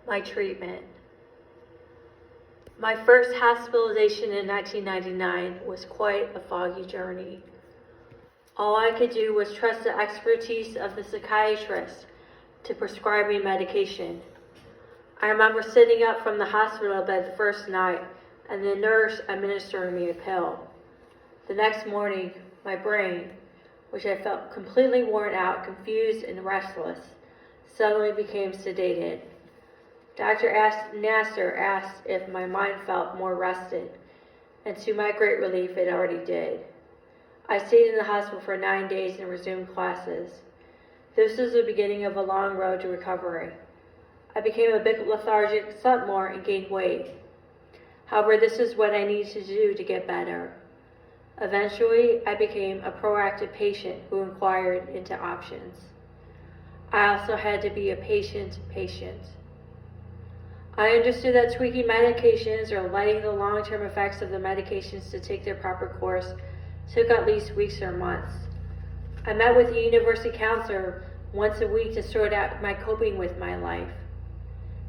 My treatment. My first hospitalization in 1999 was quite a foggy journey. All I could do was trust the expertise of the psychiatrist to prescribe me medication. I remember sitting up from the hospital bed the first night and the nurse administering me a pill. The next morning, my brain, which I felt completely worn out, confused, and restless, suddenly became sedated. Dr. Nasser asked if my mind felt more rested, and to my great relief, it already did. I stayed in the hospital for 9 days and resumed classes. This was the beginning of a long road to recovery. I became a bit lethargic, slept more, and gained weight. However, this is what I needed to do to get better. Eventually, I became a proactive patient who inquired into options. I also had to be a patient. I understood that tweaking medications or letting the long-term effects of the medications to take their proper course took at least weeks or months. I met with a university counselor once a week to sort out my coping with my life.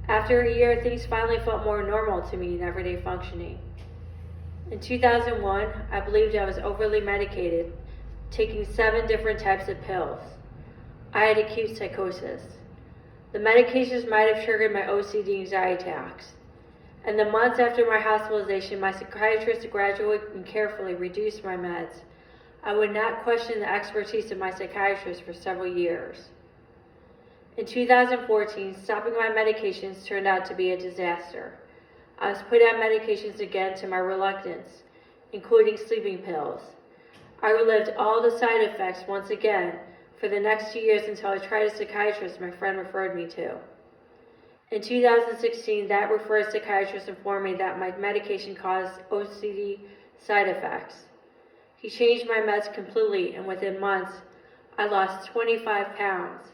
After a year, things finally felt more normal to me in everyday functioning. In 2001, I believed I was overly medicated, taking 7 different types of pills. I had acute psychosis. The medications might have triggered my OCD anxiety attacks. In the months after my hospitalization, my psychiatrist gradually and carefully reduced my meds. I would not question the expertise of my psychiatrist for several years. In 2014, stopping my medications turned out to be a disaster. I was put on medications again to my reluctance, including sleeping pills. I relived all the side effects once again for the next 2 years until I tried a psychiatrist my friend referred me to. In 2016, that referred psychiatrist informed me that my medication caused OCD side effects. He changed my meds completely, and within months, I lost 25 pounds.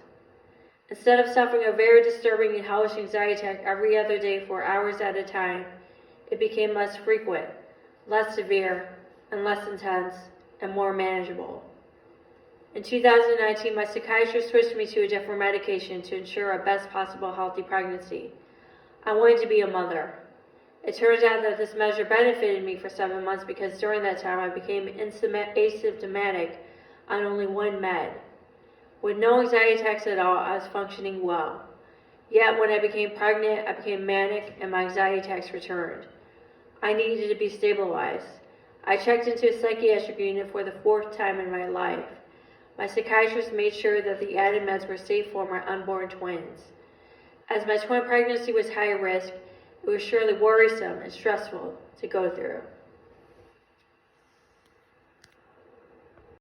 Instead of suffering a very disturbing and hellish anxiety attack every other day for hours at a time, it became less frequent, less severe, and less intense, and more manageable. In 2019, my psychiatrist switched me to a different medication to ensure a best possible healthy pregnancy. I wanted to be a mother. It turns out that this measure benefited me for 7 months because during that time I became asymptomatic on only 1 med. With no anxiety attacks at all, I was functioning well. Yet when I became pregnant, I became manic and my anxiety attacks returned. I needed to be stabilized. I checked into a psychiatric unit for the 4th time in my life. My psychiatrist made sure that the added meds were safe for my unborn twins. As my twin pregnancy was high risk, it was surely worrisome and stressful to go through.